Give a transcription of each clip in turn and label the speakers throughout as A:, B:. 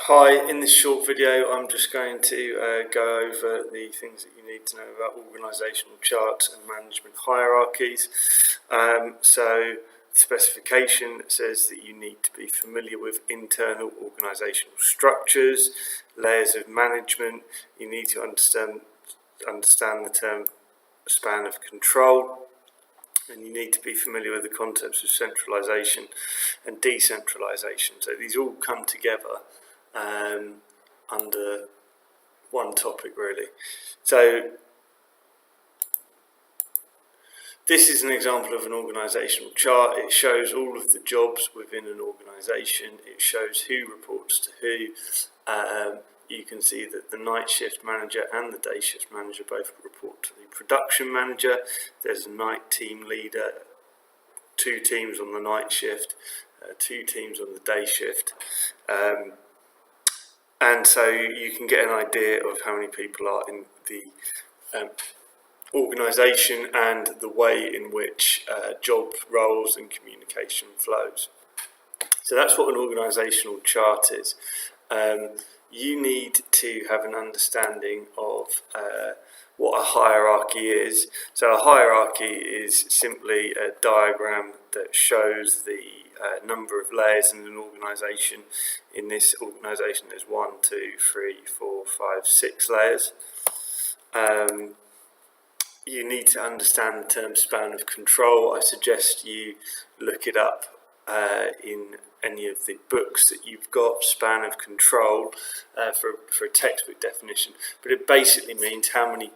A: Hi, in this short video I'm just going to go over the things that you need to know about organisational charts and management hierarchies. So the specification says that you need to be familiar with internal organisational structures, layers of management. You need to understand the term span of control, and you need to be familiar with the concepts of centralisation and decentralisation. So these all come together under one topic really. So this is an example of an organisational chart. It shows all of the jobs within an organisation. It shows who reports to who. You can see that the night shift manager and the day shift manager both report to the production manager. There's a night team leader, 2 teams on the night shift, 2 teams on the day shift. And so you can get an idea of how many people are in the organisation and the way in which job roles and communication flows. So that's what an organisational chart is. You need to have an understanding of what a hierarchy is. So a hierarchy is simply a diagram that shows the number of layers in an organisation. In this organisation there's 1, 2, 3, 4, 5, 6 layers. You need to understand the term span of control. I suggest you look it up in any of the books that you've got, span of control, for a textbook definition. But it basically means how many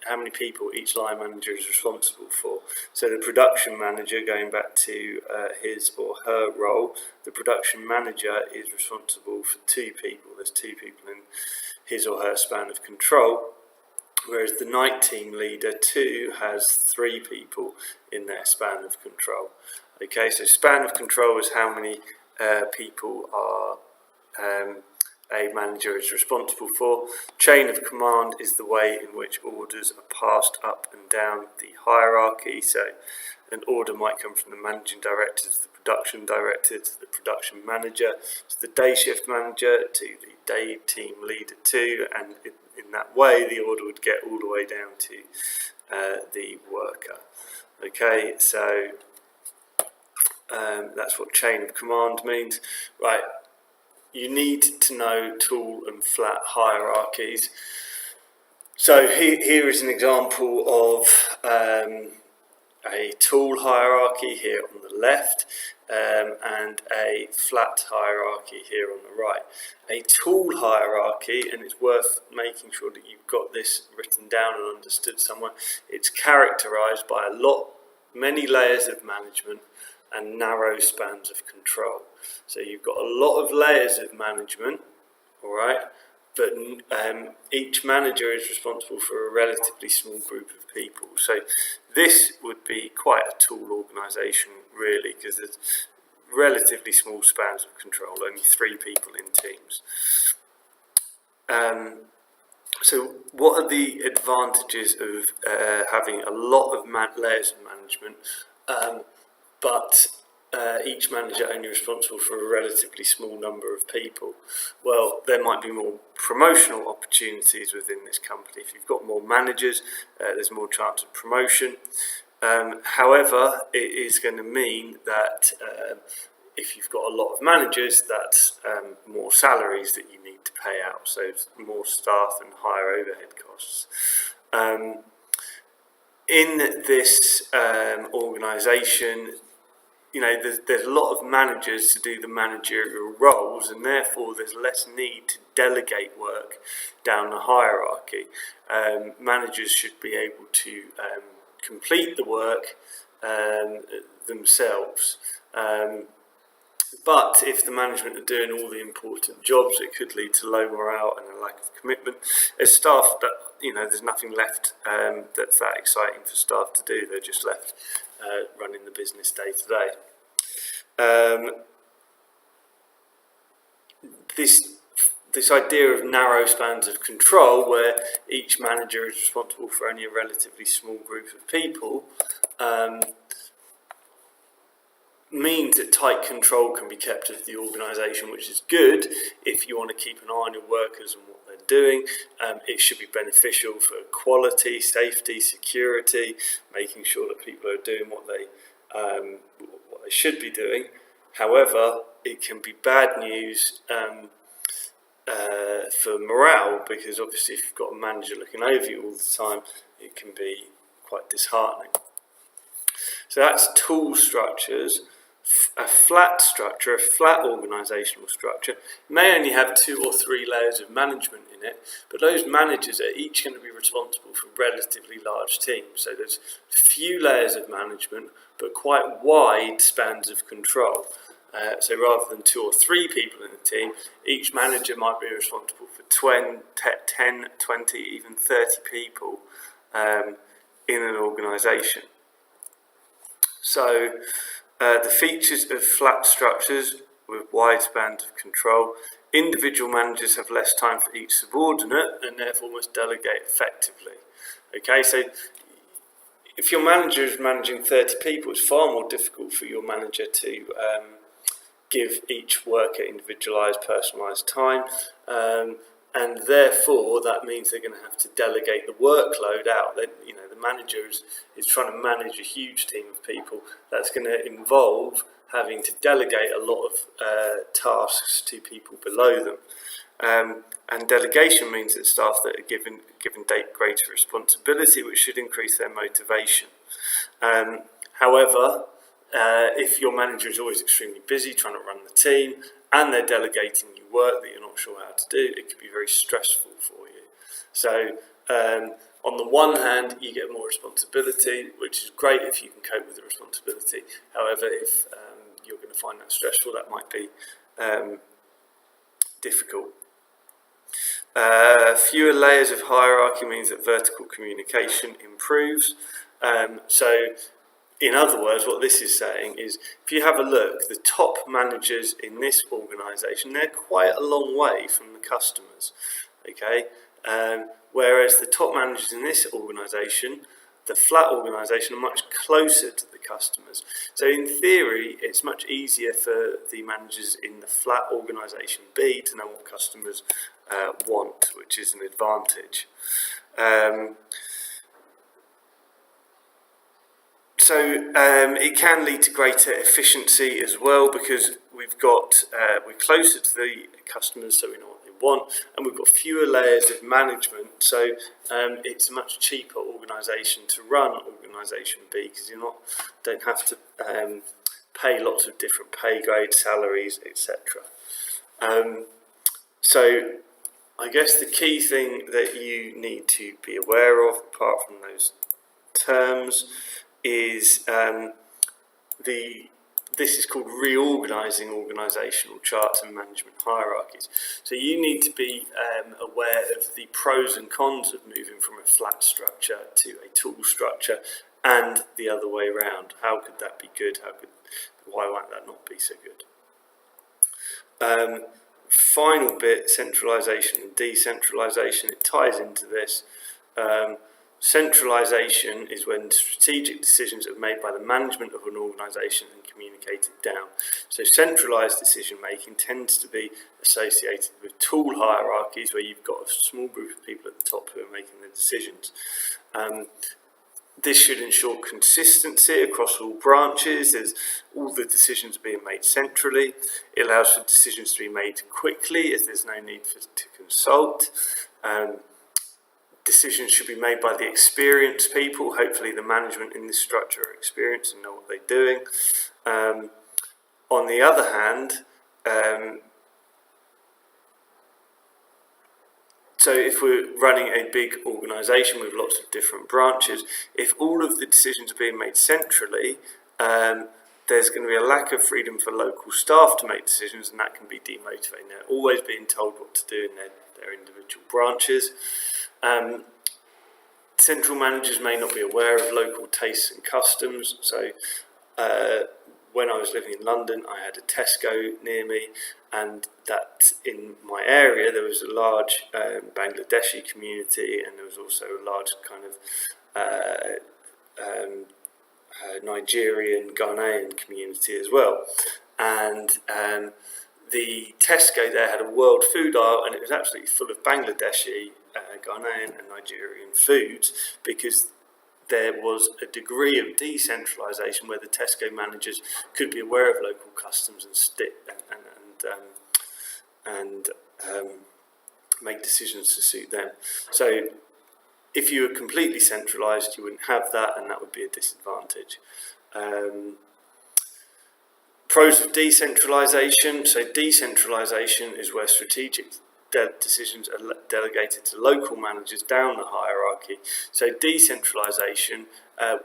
A: how many people each line manager is responsible for. So the production manager, going back to his or her role, the production manager is responsible for 2 people. There's 2 people in his or her span of control, whereas the night team leader too has 3 people in their span of control. Okay, so span of control is how many people are a manager is responsible for. Chain of command is the way in which orders are passed up and down the hierarchy. So an order might come from the managing director to the production director to the production manager to the day shift manager to the day team leader too, and in that way the order would get all the way down to the worker. Okay, so that's what chain of command means. Right, you need to know tall and flat hierarchies. So here is an example of a tall hierarchy here on the left, and a flat hierarchy here on the right. A tall hierarchy, and it's worth making sure that you've got this written down and understood somewhere, it's characterised by many layers of management and narrow spans of control. So you've got a lot of layers of management, alright, but each manager is responsible for a relatively small group of people. So this would be quite a tall organisation really, because there's relatively small spans of control, only 3 people in teams. So what are the advantages of having a lot of layers of management, but each manager only responsible for a relatively small number of people? Well, there might be more promotional opportunities within this company. If you've got more managers, there's more chance of promotion. However, it is going to mean that if you've got a lot of managers, that's more salaries that you need to pay out, so more staff and higher overhead costs. In this organisation, you know, there's a lot of managers to do the managerial roles, and therefore there's less need to delegate work down the hierarchy. Managers should be able to complete the work themselves. But if the management are doing all the important jobs, it could lead to low morale and a lack of commitment. As staff, that, you know, there's nothing left that's that exciting for staff to do. They're just left running the business day to day. This idea of narrow spans of control, where each manager is responsible for only a relatively small group of people, means that tight control can be kept of the organisation, which is good if you want to keep an eye on your workers and what they're doing. It should be beneficial for quality, safety, security, making sure that people are doing what they should be doing. However, it can be bad news for morale, because obviously if you've got a manager looking over you all the time, it can be quite disheartening. So that's tool structures. A flat structure, a flat organisational structure, may only have 2 or 3 layers of management in it, but those managers are each going to be responsible for relatively large teams. So there's few layers of management, but quite wide spans of control. So rather than 2 or 3 people in the team, each manager might be responsible for 10, 20, even 30 people in an organisation. So the features of flat structures with wide spans of control: individual managers have less time for each subordinate and therefore must delegate effectively. Okay, so if your manager is managing 30 people, it's far more difficult for your manager to give each worker individualised, personalised time, and therefore that means they're going to have to delegate the workload out. The manager is trying to manage a huge team of people. That's going to involve having to delegate a lot of tasks to people below them. And delegation means that staff that are given greater responsibility, which should increase their motivation. However, if your manager is always extremely busy trying to run the team and they're delegating you work that you're not sure how to do, it can be very stressful for you. So on the one hand, you get more responsibility, which is great if you can cope with the responsibility. However, if you're going to find that stressful, that might be difficult. Fewer layers of hierarchy means that vertical communication improves. So in other words, what this is saying is, if you have a look, the top managers in this organisation, they're quite a long way from the customers, okay? Whereas the top managers in this organisation, the flat organisation, are much closer to the customers. So in theory, it's much easier for the managers in the flat organisation B to know what customers want, which is an advantage. So it can lead to greater efficiency as well, because we're closer to the customers, so we know what they want, and we've got fewer layers of management. So it's a much cheaper organisation to run organisation B, because you don't have to pay lots of different pay grades, salaries, etc. So I guess the key thing that you need to be aware of, apart from those terms, is this is called reorganising organisational charts and management hierarchies. So you need to be aware of the pros and cons of moving from a flat structure to a tool structure, and the other way around. How could that be good? Why might that not be so good? Final bit, centralisation and decentralisation. It ties into this. Centralisation is when strategic decisions are made by the management of an organisation and communicated down. So centralised decision making tends to be associated with tool hierarchies, where you've got a small group of people at the top who are making the decisions. This should ensure consistency across all branches, as all the decisions are being made centrally. It allows for decisions to be made quickly, as there's no need to consult. Decisions should be made by the experienced people. Hopefully the management in this structure are experienced and know what they're doing. On the other hand, so if we're running a big organisation with lots of different branches, if all of the decisions are being made centrally, there's going to be a lack of freedom for local staff to make decisions, and that can be demotivating. They're always being told what to do in their individual branches. Central managers may not be aware of local tastes and customs. So when I was living in London, I had a Tesco near me, and that in my area there was a large Bangladeshi community, and there was also a large kind of Nigerian, Ghanaian community as well. And the Tesco there had a world food aisle, and it was absolutely full of Bangladeshi, Ghanaian and Nigerian foods, because there was a degree of decentralisation where the Tesco managers could be aware of local customs and make decisions to suit them. So if you were completely centralised, you wouldn't have that, and that would be a disadvantage. Pros of decentralisation. So decentralisation is where strategic decisions are delegated to local managers down the hierarchy. So decentralisation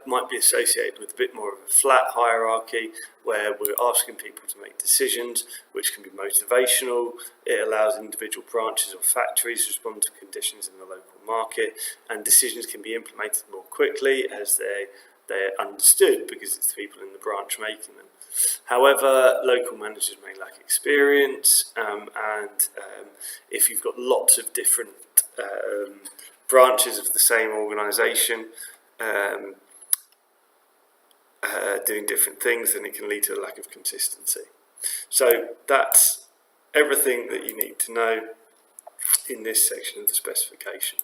A: might be associated with a bit more of a flat hierarchy, where we're asking people to make decisions, which can be motivational. It allows individual branches or factories to respond to conditions in the local market, and decisions can be implemented more quickly as they're understood, because it's the people in the branch making them. However, local managers may lack experience, and if you've got lots of different branches of the same organisation doing different things, then it can lead to a lack of consistency. So that's everything that you need to know in this section of the specification.